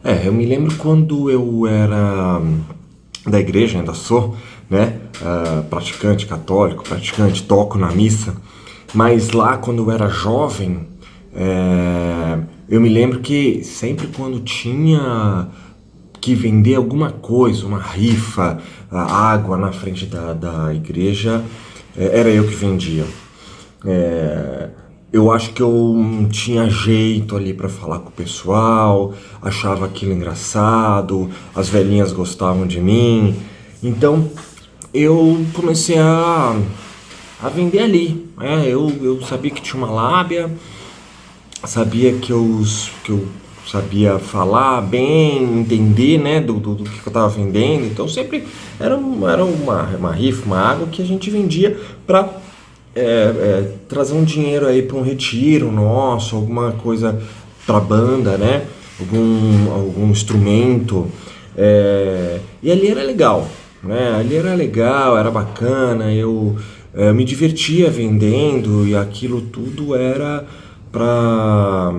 Eu me lembro quando eu era da igreja, ainda sou, né? Praticante católico, praticante, toco na missa. Mas lá, quando eu era jovem, eu me lembro que sempre quando tinha que vender alguma coisa, uma rifa, água na frente da igreja, era eu que vendia. É, eu acho que eu tinha jeito ali para falar com o pessoal, achava aquilo engraçado, as velhinhas gostavam de mim. Então eu comecei a vender ali. Eu sabia que tinha uma lábia, sabia que eu sabia falar bem, entender, né, do que eu estava vendendo. Então sempre era uma rifa, uma água que a gente vendia para trazer um dinheiro aí para um retiro nosso, alguma coisa para banda, né? Algum instrumento. E ali era legal, né? Ali era legal, era bacana, eu me divertia vendendo e aquilo tudo era para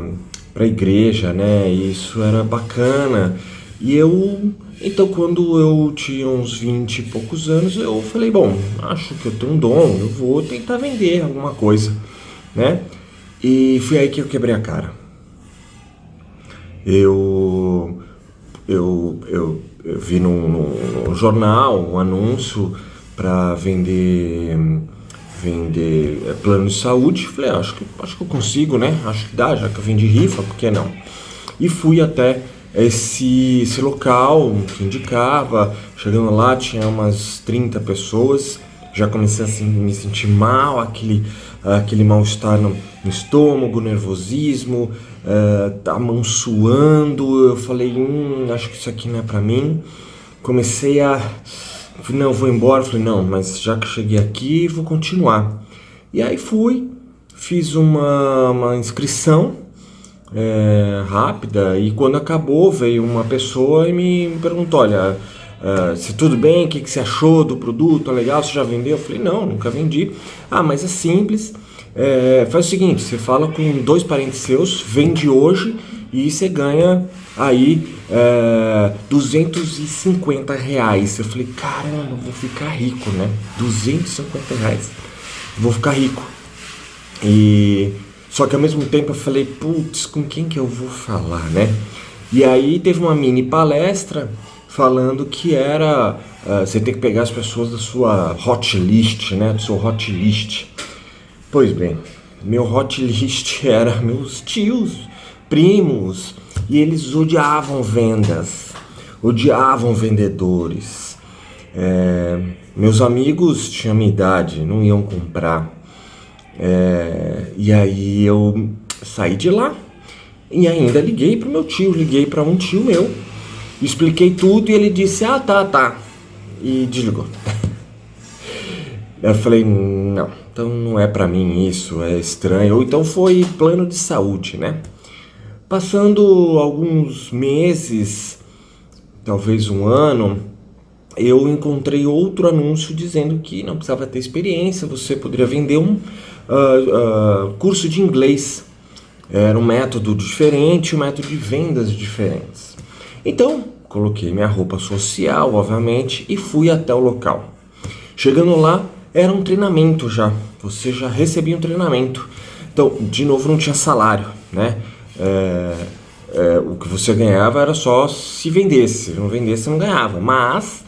a igreja, né? E isso era bacana. Então, quando eu tinha uns 20 e poucos anos, eu falei, bom, acho que eu tenho um dom, eu vou tentar vender alguma coisa, né? E foi aí que eu quebrei a cara. Eu vi no jornal um anúncio para vender plano de saúde. Falei, acho que eu consigo, né? Acho que dá, já que eu vendi rifa, por que não? E fui até esse local que indicava. Chegando lá, tinha umas 30 pessoas. Já comecei a me sentir mal, aquele mal-estar no estômago, nervosismo, a mão suando. Eu falei, acho que isso aqui não é pra mim. Comecei falei, não, vou embora. Falei, não, mas já que cheguei aqui, vou continuar. E aí fiz uma inscrição rápida, e quando acabou veio uma pessoa e me perguntou, olha, se tudo bem, o que você achou do produto, legal, você já vendeu? Eu falei, não, nunca vendi. Mas é simples, faz o seguinte, você fala com 2 parentes seus, vende hoje e você ganha aí R$ 250. Eu falei, caramba, eu vou ficar rico, né? R$ 250, vou ficar rico. Só que ao mesmo tempo eu falei, putz, com quem que eu vou falar, né? E aí teve uma mini palestra falando que você tem que pegar as pessoas da sua hot list, né? Do seu hot list. Pois bem, meu hot list era meus tios, primos, e eles odiavam vendas, odiavam vendedores. Meus amigos tinham minha idade, não iam comprar. E aí eu saí de lá e ainda liguei pro meu tio, liguei para um tio meu, expliquei tudo e ele disse, tá, e desligou. Eu falei, não, então não é pra mim isso, é estranho. Ou então foi plano de saúde, né? Passando alguns meses, talvez um ano, eu encontrei outro anúncio dizendo que não precisava ter experiência, você poderia vender um curso de inglês. Era um método diferente, um método de vendas diferentes. Então, coloquei minha roupa social, obviamente, e fui até o local. Chegando lá, era um treinamento já. Você já recebia um treinamento. Então, de novo, não tinha salário, né? O que você ganhava era só se vendesse. Se não vendesse, não ganhava. Mas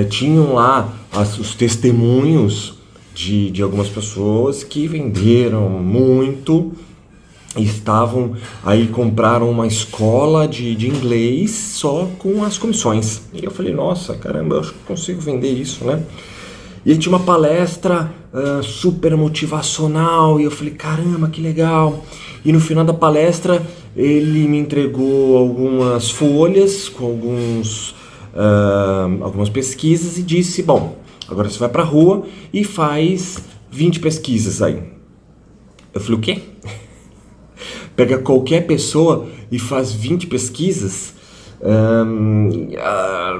tinham lá os testemunhos de algumas pessoas que venderam muito e estavam aí, compraram uma escola de inglês só com as comissões. E eu falei, nossa, caramba, eu acho que consigo vender isso, né? E aí tinha uma palestra super motivacional e eu falei, caramba, que legal. E no final da palestra ele me entregou algumas folhas com algumas pesquisas e disse, bom, agora você vai pra rua e faz 20 pesquisas aí. Eu falei, o quê? Pega qualquer pessoa e faz 20 pesquisas?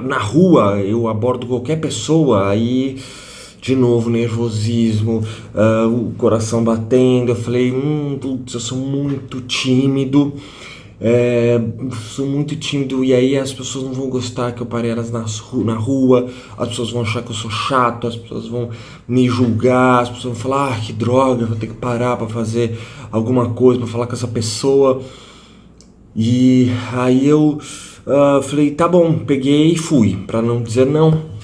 Na rua eu abordo qualquer pessoa, aí de novo nervosismo, o coração batendo. Eu falei, putz, eu sou muito tímido. sou muito tímido e aí as pessoas não vão gostar que eu parei elas na rua, as pessoas vão achar que eu sou chato, as pessoas vão me julgar, as pessoas vão falar, que droga, vou ter que parar para fazer alguma coisa, para falar com essa pessoa. E aí eu falei, tá bom, peguei e fui, para não dizer não.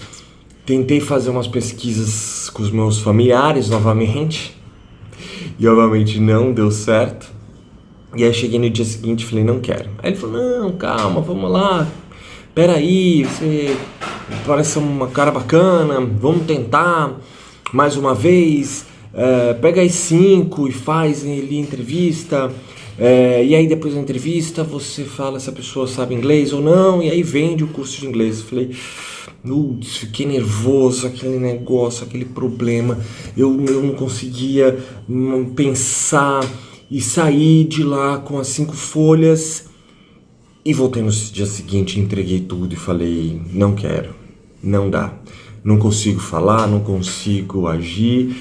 Tentei fazer umas pesquisas com os meus familiares novamente, e obviamente não deu certo. E aí cheguei no dia seguinte e falei, não quero. Aí ele falou, não, calma, vamos lá, peraí, você parece uma cara bacana, vamos tentar mais uma vez, pega aí 5 e faz ali entrevista, e aí depois da entrevista você fala se a pessoa sabe inglês ou não, e aí vende o curso de inglês. Eu falei, fiquei nervoso, aquele negócio, aquele problema, eu não conseguia pensar. E saí de lá com as 5 folhas e voltei no dia seguinte, entreguei tudo e falei, não quero, não dá, não consigo falar, não consigo agir,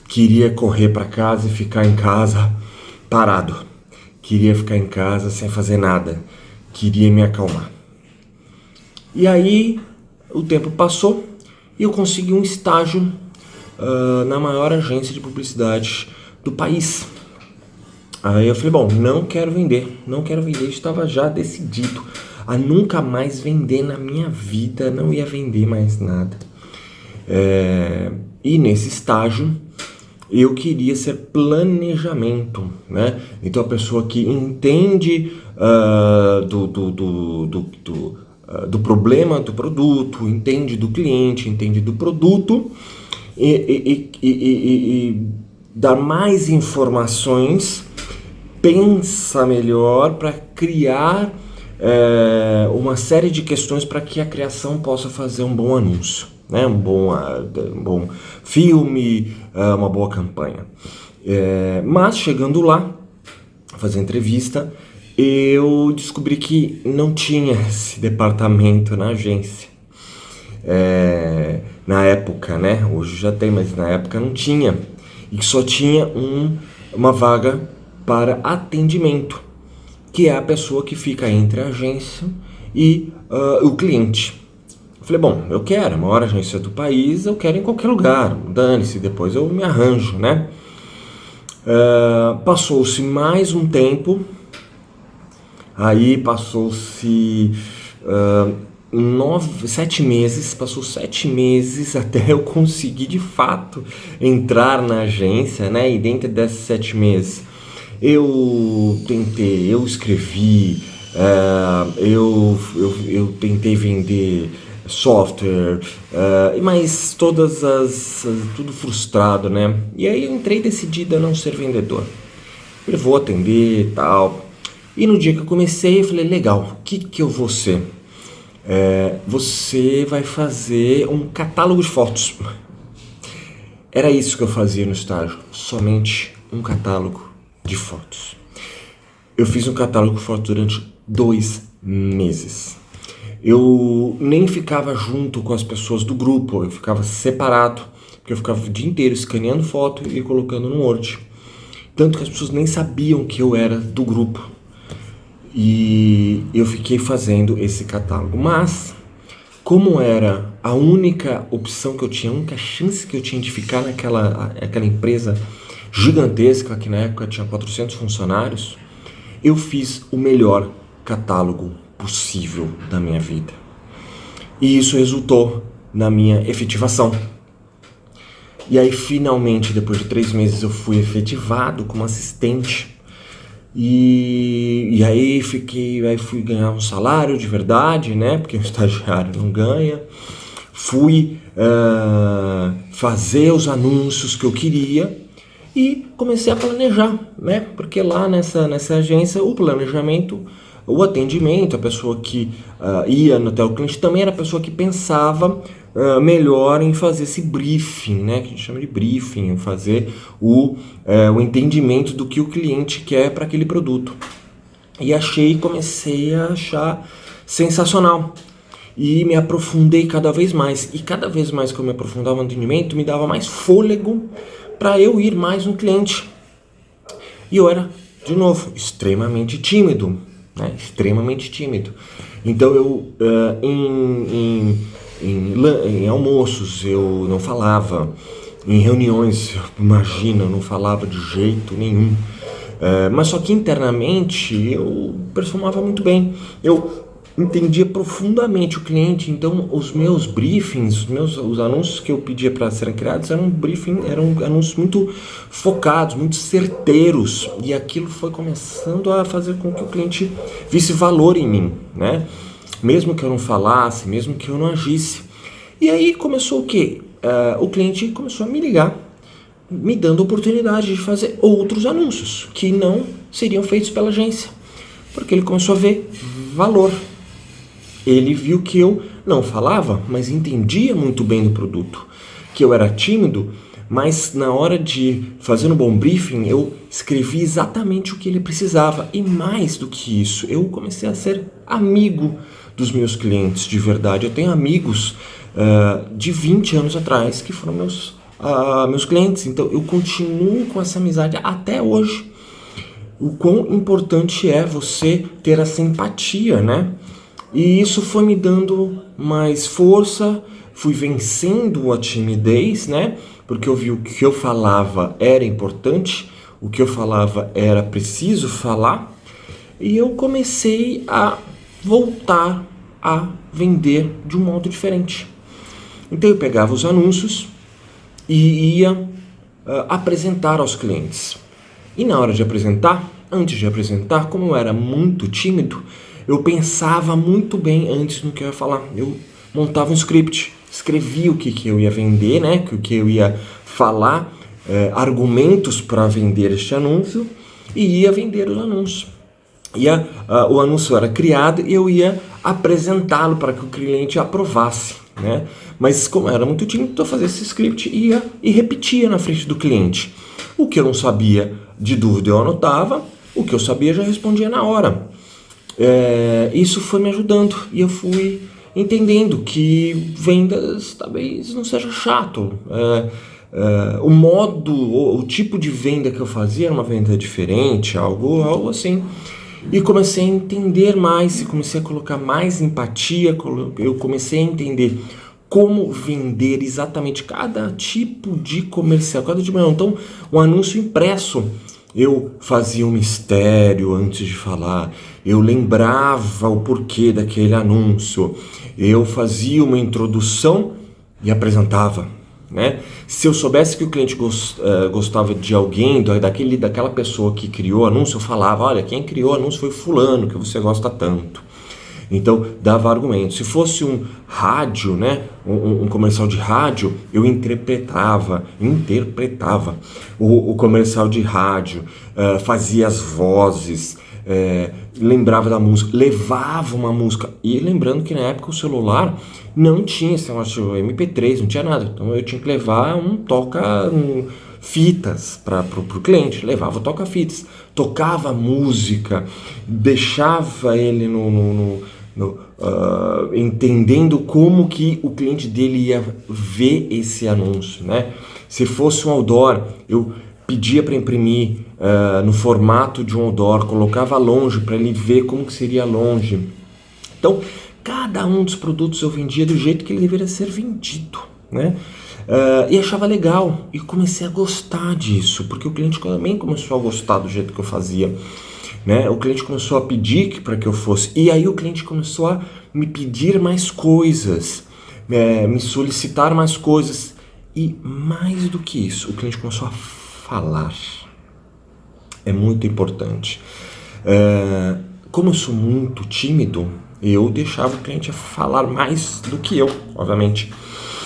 queria correr para casa e ficar em casa parado, queria ficar em casa sem fazer nada, queria me acalmar. E aí o tempo passou e eu consegui um estágio na maior agência de publicidade do país. Aí eu falei, bom, não quero vender, estava já decidido a nunca mais vender na minha vida, não ia vender mais nada. E nesse estágio eu queria ser planejamento, né? Então a pessoa que entende do problema do produto, entende do cliente, entende do produto e dar mais informações, pensa melhor para criar uma série de questões para que a criação possa fazer um bom anúncio, né? um bom filme, uma boa campanha. Mas chegando lá, fazer entrevista, eu descobri que não tinha esse departamento na agência. Na época, né? Hoje já tem, mas na época não tinha. E só tinha uma vaga para atendimento, que é a pessoa que fica entre a agência e o cliente. Eu falei, bom, eu quero a maior agência do país, eu quero em qualquer lugar, dane-se, depois eu me arranjo, né? Passou-se mais um tempo, aí passou-se 7 meses, passou 7 meses até eu conseguir de fato entrar na agência, né? E dentro desses 7 meses eu tentei, eu escrevi, eu tentei vender software, mas tudo frustrado, né? E aí eu entrei decidido a não ser vendedor. Eu vou atender e tal. E no dia que eu comecei, eu falei, legal, o que eu vou ser? Você vai fazer um catálogo de fotos. Era isso que eu fazia no estágio, somente um catálogo de fotos. Eu fiz um catálogo de fotos durante 2 meses. Eu nem ficava junto com as pessoas do grupo, eu ficava separado, porque eu ficava o dia inteiro escaneando foto e colocando no Word. Tanto que as pessoas nem sabiam que eu era do grupo. E eu fiquei fazendo esse catálogo. Mas, como era a única opção que eu tinha, a única chance que eu tinha de ficar naquela empresa gigantesca, que na época tinha 400 funcionários, eu fiz o melhor catálogo possível da minha vida. E isso resultou na minha efetivação. E aí, finalmente, depois de 3 meses, eu fui efetivado como assistente. E aí fui ganhar um salário de verdade, né? Porque o estagiário não ganha. Fui fazer os anúncios que eu queria e comecei a planejar, né? Porque lá nessa agência, o planejamento, o atendimento, a pessoa que ia até o cliente também era a pessoa que pensava melhor em fazer esse briefing, né? Que a gente chama de briefing, fazer o entendimento do que o cliente quer para aquele produto. E comecei a achar sensacional. E me aprofundei cada vez mais. E cada vez mais que eu me aprofundava no atendimento, me dava mais fôlego para eu ir mais no cliente. E eu era, de novo, extremamente tímido. né? Extremamente tímido. Então eu em almoços eu não falava, em reuniões, imagina, eu não falava de jeito nenhum. Mas só que internamente eu performava muito bem. Eu entendia profundamente o cliente, então os meus briefings, os anúncios que eu pedia para serem criados eram anúncios muito focados, muito certeiros, e aquilo foi começando a fazer com que o cliente visse valor em mim, né? Mesmo que eu não falasse, mesmo que eu não agisse. E aí começou o quê? O cliente começou a me ligar, me dando oportunidade de fazer outros anúncios que não seriam feitos pela agência, porque ele começou a ver valor. Ele viu que eu não falava, mas entendia muito bem do produto, que eu era tímido, mas na hora de fazer um bom briefing eu escrevi exatamente o que ele precisava, e mais do que isso, eu comecei a ser amigo dos meus clientes de verdade. Eu tenho amigos de 20 anos atrás que foram meus clientes, então eu continuo com essa amizade até hoje. O quão importante é você ter essa empatia, né? E isso foi me dando mais força, fui vencendo a timidez, né? Porque eu vi o que eu falava era importante, o que eu falava era preciso falar, e eu comecei a voltar a vender de um modo diferente. Então eu pegava os anúncios e ia apresentar aos clientes. E na hora de apresentar, antes de apresentar, como eu era muito tímido, eu pensava muito bem antes no que eu ia falar. Eu montava um script, escrevia o que eu ia vender, né? O que eu ia falar, argumentos para vender este anúncio, e ia vender os anúncios. O anúncio era criado e eu ia apresentá-lo para que o cliente aprovasse, né? Mas como era muito tímido, eu fazia esse script e repetia na frente do cliente. O que eu não sabia de dúvida eu anotava, o que eu sabia já respondia na hora. Isso foi me ajudando e eu fui entendendo que vendas talvez não seja chato. O tipo de venda que eu fazia era uma venda diferente, algo assim. E comecei a entender mais, e comecei a colocar mais empatia, eu comecei a entender como vender exatamente cada tipo de comercial, cada tipo de... Então, o anúncio impresso, eu fazia um mistério antes de falar, eu lembrava o porquê daquele anúncio, eu fazia uma introdução e apresentava, né? Se eu soubesse que o cliente gostava de alguém, daquela pessoa que criou o anúncio, eu falava, olha, quem criou o anúncio foi fulano, que você gosta tanto. Então, dava argumento. Se fosse um rádio, né, um comercial de rádio, eu interpretava o comercial de rádio, fazia as vozes, lembrava da música, levava uma música. E lembrando que na época o celular não tinha esse MP3, não tinha nada. Então eu tinha que levar um toca-fitas para o cliente. Levava o toca-fitas, tocava a música, deixava ele entendendo como que o cliente dele ia ver esse anúncio, né? Se fosse um outdoor, eu pedia para imprimir no formato de um outdoor, colocava longe para ele ver como que seria longe. Então, cada um dos produtos eu vendia do jeito que ele deveria ser vendido, né? E achava legal, e comecei a gostar disso, porque o cliente também começou a gostar do jeito que eu fazia, né? O cliente começou a pedir para que eu fosse, e aí o cliente começou a me pedir mais coisas, me solicitar mais coisas, e mais do que isso, o cliente começou a falar. É muito importante. Como eu sou muito tímido, eu deixava o cliente falar mais do que eu, obviamente.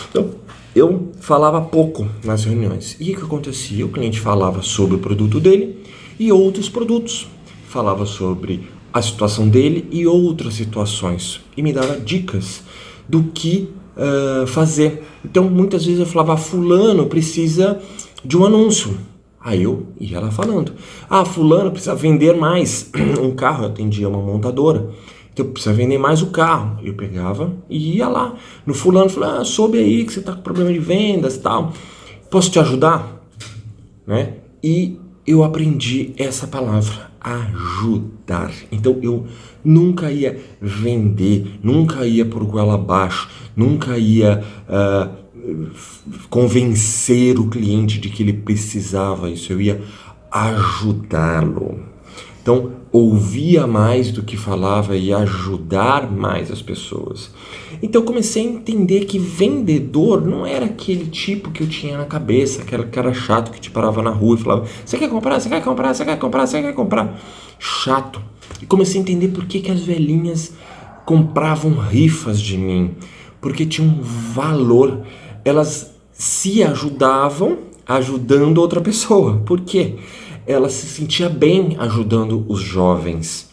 Então, eu falava pouco nas reuniões. E o que acontecia? O cliente falava sobre o produto dele e outros produtos. Falava sobre a situação dele e outras situações. E me dava dicas do que fazer. Então, muitas vezes eu falava, fulano precisa de um anúncio. Aí eu ia lá falando, fulano precisa vender mais um carro, eu atendia uma montadora, então precisa vender mais o carro. Eu pegava e ia lá no fulano, falava, soube aí que você está com problema de vendas e tal, posso te ajudar? Né? E eu aprendi essa palavra, ajudar. Então eu nunca ia vender, nunca ia por goela abaixo, nunca ia convencer o cliente de que ele precisava isso, eu ia ajudá-lo. Então, ouvia mais do que falava e ajudar mais as pessoas. Então, comecei a entender que vendedor não era aquele tipo que eu tinha na cabeça, aquele cara chato que te parava na rua e falava: você quer comprar, você quer comprar, você quer comprar, você quer comprar. Chato. E comecei a entender por que as velhinhas compravam rifas de mim. Porque tinha um valor. Elas se ajudavam ajudando outra pessoa. Por quê? Ela se sentia bem ajudando os jovens.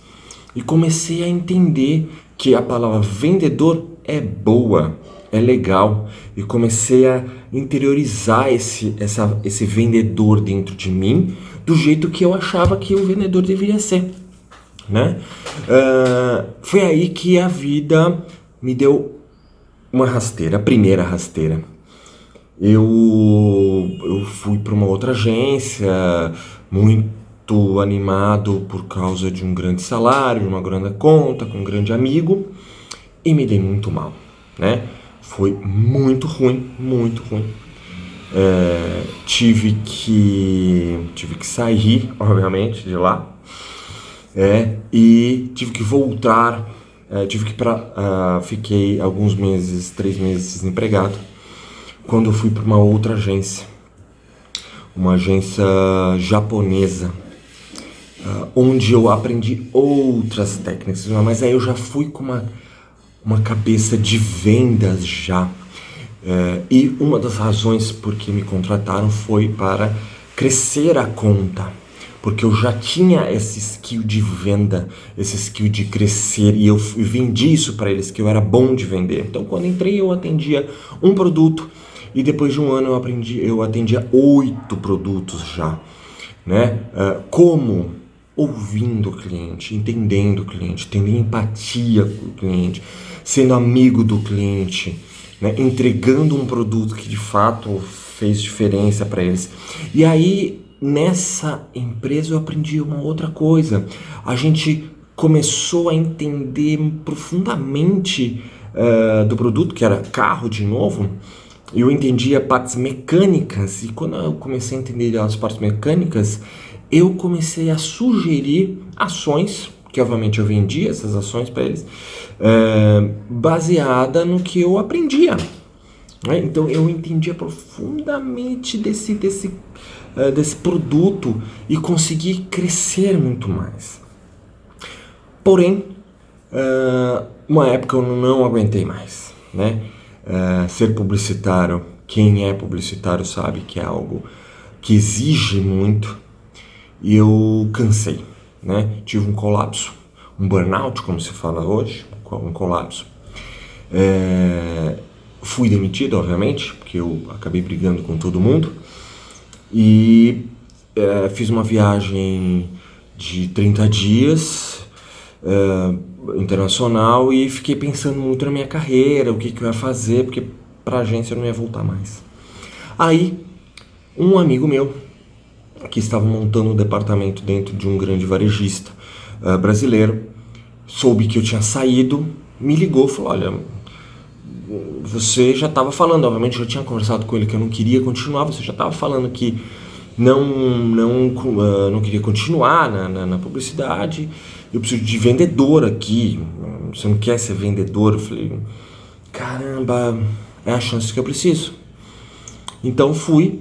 E comecei a entender que a palavra vendedor é boa, é legal. E comecei a interiorizar esse vendedor dentro de mim do jeito que eu achava que o vendedor deveria ser. Né? Foi aí que a vida me deu uma rasteira, a primeira rasteira. Eu fui para uma outra agência, muito animado por causa de um grande salário, uma grande conta, com um grande amigo, e me dei muito mal, né? Foi muito ruim, muito ruim. Tive que sair, obviamente, de lá, e tive que voltar, fiquei alguns meses, 3 meses desempregado, quando eu fui para uma outra agência, uma agência japonesa, onde eu aprendi outras técnicas, mas aí eu já fui com uma cabeça de vendas já. E uma das razões por que me contrataram foi para crescer a conta, porque eu já tinha esse skill de venda, esse skill de crescer, e eu vendi isso para eles, que eu era bom de vender. Então, quando entrei, eu atendia um produto, e depois de um ano eu atendia 8 produtos já, né? Como? Ouvindo o cliente, entendendo o cliente, tendo empatia com o cliente, sendo amigo do cliente, né? Entregando um produto que de fato fez diferença para eles. E aí, nessa empresa eu aprendi uma outra coisa. A gente começou a entender profundamente do produto, que era carro de novo. Eu entendia partes mecânicas, e quando eu comecei a entender as partes mecânicas, eu comecei a sugerir ações, que obviamente eu vendia essas ações para eles, baseada no que eu aprendia. Né? Então eu entendia profundamente desse produto e consegui crescer muito mais. Porém, uma época eu não aguentei mais, né? Ser publicitário, quem é publicitário sabe que é algo que exige muito, e eu cansei, né? Tive um colapso, um burnout, como se fala hoje, um colapso. Fui demitido, obviamente, porque eu acabei brigando com todo mundo, e fiz uma viagem de 30 dias internacional, e fiquei pensando muito na minha carreira, o que eu ia fazer, porque para a agência eu não ia voltar mais. Aí, um amigo meu, que estava montando um departamento dentro de um grande varejista brasileiro, soube que eu tinha saído, me ligou e falou: olha, você já estava falando, obviamente eu já tinha conversado com ele que eu não queria continuar, você já estava falando que não queria continuar na publicidade, eu preciso de vendedor aqui, você não quer ser vendedor? Eu falei: caramba, é a chance que eu preciso. Então fui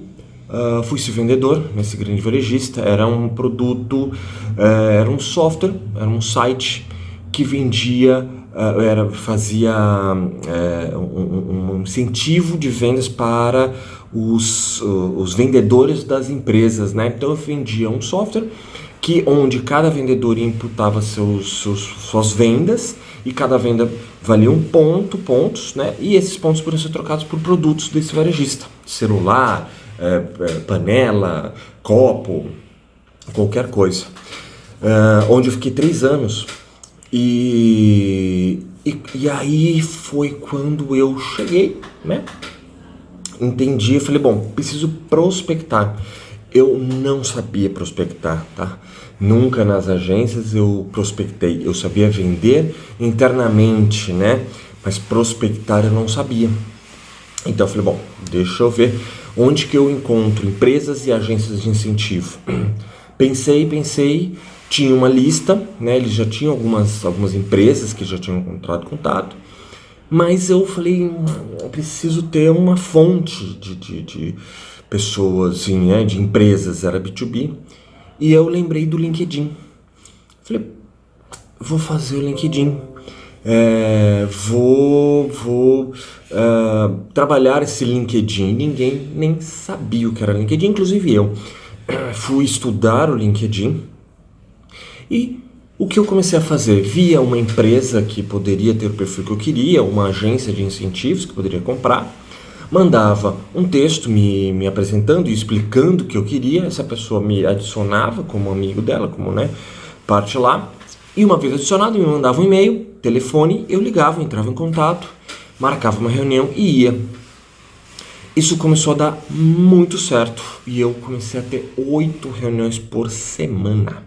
ser vendedor nesse grande varejista. Era um produto, era um software, era um site que vendia, fazia um incentivo de vendas para os vendedores das empresas, né? Então eu vendia um software onde cada vendedor imputava suas vendas, e cada venda valia pontos, né? E esses pontos poderiam ser trocados por produtos desse varejista: celular, panela, copo, qualquer coisa. Onde eu fiquei 3 anos. E aí foi quando eu cheguei, né? Entendi, eu falei: bom, preciso prospectar. eu não sabia prospectar, tá? Nunca nas agências eu prospectei. Eu sabia vender internamente, né? Mas prospectar eu não sabia. Então eu falei, bom, deixa eu ver onde que eu encontro empresas e agências de incentivo. Pensei, tinha uma lista, né? Eles já tinham algumas empresas que já tinham encontrado contato, mas eu falei, eu preciso ter uma fonte de pessoas, assim, né? De empresas, era B2B, e eu lembrei do LinkedIn. Falei, vou fazer o LinkedIn. Vou trabalhar esse LinkedIn. Ninguém nem sabia o que era LinkedIn, inclusive eu. Fui estudar o LinkedIn e o que eu comecei a fazer? Via uma empresa que poderia ter o perfil que eu queria, uma agência de incentivos que poderia comprar, mandava um texto me apresentando e explicando o que eu queria, essa pessoa me adicionava como amigo dela, como, né, parte lá, e uma vez adicionado me mandava um e-mail, telefone, eu ligava, entrava em contato, marcava uma reunião e ia. Isso começou a dar muito certo e eu comecei a ter 8 reuniões por semana.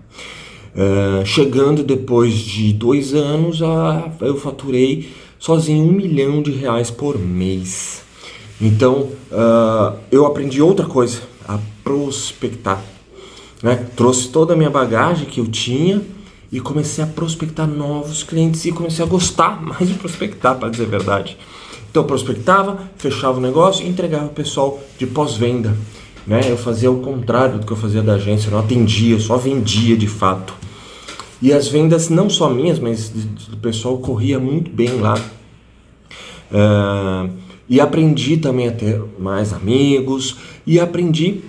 Chegando depois de 2 anos, eu faturei sozinho R$ 1 milhão por mês. Então, eu aprendi outra coisa, a prospectar, né? Trouxe toda a minha bagagem que eu tinha e comecei a prospectar novos clientes e comecei a gostar mais de prospectar, para dizer a verdade. Então eu prospectava, fechava o negócio e entregava o pessoal de pós-venda, né? Eu fazia o contrário do que eu fazia da agência, eu não atendia, só vendia de fato. E as vendas, não só minhas, mas do pessoal, corria muito bem lá. E aprendi também a ter mais amigos e aprendi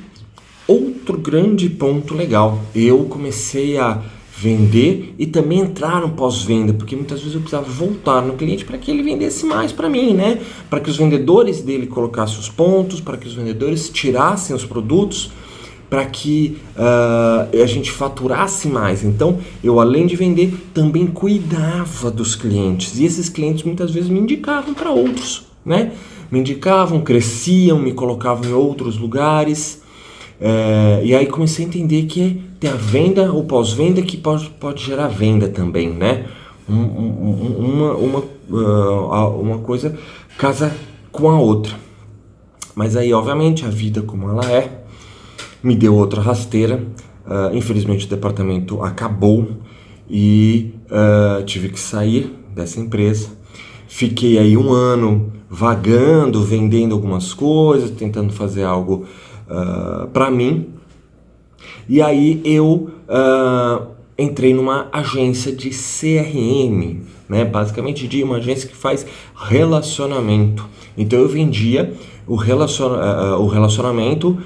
outro grande ponto legal. Eu comecei a vender e também entrar no pós-venda, porque muitas vezes eu precisava voltar no cliente para que ele vendesse mais para mim, né? Para que os vendedores dele colocassem os pontos, para que os vendedores tirassem os produtos, para que a gente faturasse mais. Então, eu, além de vender, também cuidava dos clientes. E esses clientes muitas vezes me indicavam para outros, né? Me indicavam, cresciam, me colocavam em outros lugares. E aí comecei a entender que tem a venda ou pós-venda que pode gerar venda também, né? Uma coisa casa com a outra. Mas aí, obviamente, a vida como ela é, me deu outra rasteira. Infelizmente o departamento acabou e tive que sair dessa empresa. Fiquei aí 1 ano vagando, vendendo algumas coisas, tentando fazer algo para mim. E aí eu entrei numa agência de CRM, né? Basicamente de uma agência que faz relacionamento. Então eu vendia o relacionamento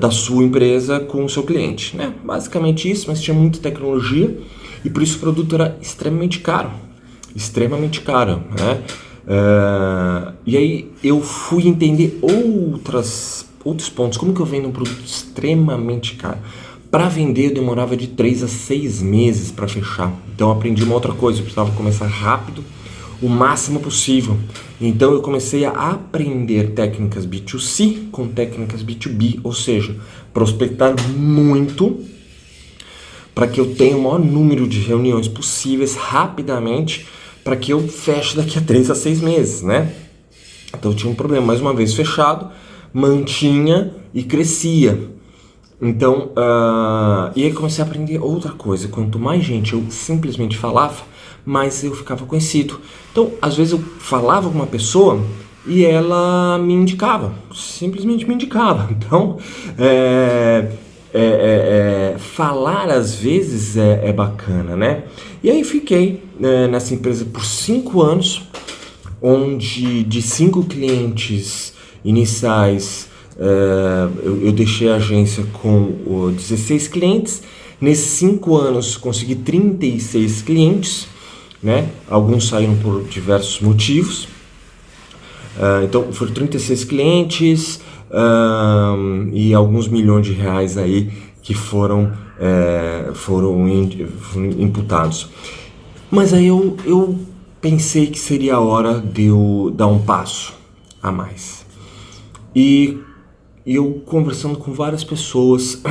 da sua empresa com o seu cliente, né? Basicamente isso, mas tinha muita tecnologia e por isso o produto era extremamente caro, né? E aí eu fui entender outros pontos. Como que eu vendo um produto extremamente caro? Para vender eu demorava de 3 a 6 meses para fechar. Então eu aprendi uma outra coisa, eu precisava começar rápido, o máximo possível. Então eu comecei a aprender técnicas B2C com técnicas B2B, ou seja, prospectar muito para que eu tenha o maior número de reuniões possíveis rapidamente, para que eu feche daqui a 3 a 6 meses, né? Então eu tinha um problema, mais uma vez fechado, mantinha e crescia. Então, e aí comecei a aprender outra coisa. Quanto mais gente eu simplesmente falava, mais eu ficava conhecido. Então, às vezes eu falava com uma pessoa e ela me indicava, simplesmente me indicava. Então, falar às vezes é bacana, né? E aí fiquei nessa empresa por 5 anos, onde de 5 clientes iniciais, eu deixei a agência com 16 clientes. Nesses 5 anos consegui 36 clientes, né? Alguns saíram por diversos motivos. Então foram 36 clientes e alguns milhões de reais aí que foram imputados. Mas aí eu pensei que seria a hora de eu dar um passo a mais. E e eu conversando com várias pessoas,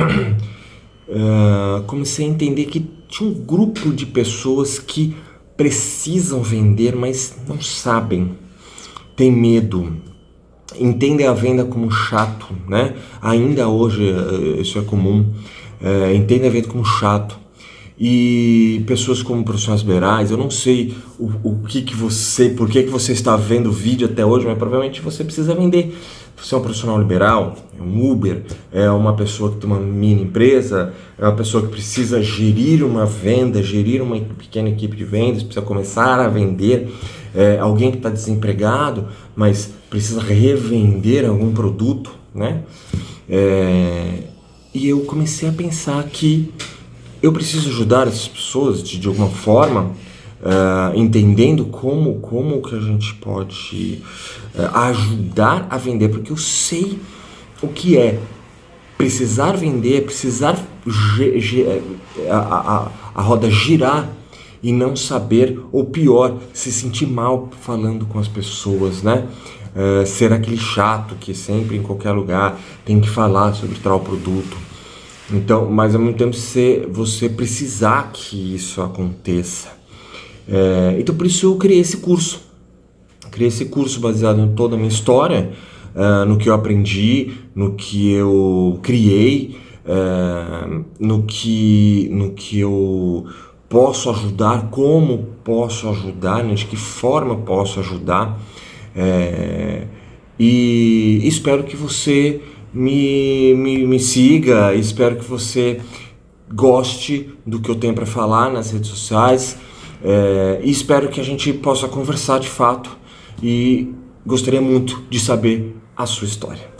comecei a entender que tinha um grupo de pessoas que precisam vender, mas não sabem, tem medo, entendem a venda como chato, né? Ainda hoje isso é comum, entendem a venda como chato. E pessoas como profissionais liberais, eu não sei por que você está vendo o vídeo até hoje, mas provavelmente você precisa vender. Você é um profissional liberal, é um Uber, é uma pessoa que tem uma mini empresa, é uma pessoa que precisa gerir uma venda, gerir uma pequena equipe de vendas, precisa começar a vender, alguém que está desempregado, mas precisa revender algum produto, né? E eu comecei a pensar que eu preciso ajudar essas pessoas de alguma forma, entendendo como que a gente pode ajudar a vender, porque eu sei o que é precisar vender, precisar a roda girar e não saber, ou pior, se sentir mal falando com as pessoas, né? Ser aquele chato que sempre em qualquer lugar tem que falar sobre tal produto. Então, mas ao mesmo tempo você precisar que isso aconteça. Então por isso eu criei esse curso. Criei esse curso baseado em toda a minha história, no que eu aprendi, no que eu criei, no que eu posso ajudar, como posso ajudar, né, de que forma posso ajudar. E espero que você me siga, espero que você goste do que eu tenho para falar nas redes sociais, e espero que a gente possa conversar de fato, e gostaria muito de saber a sua história.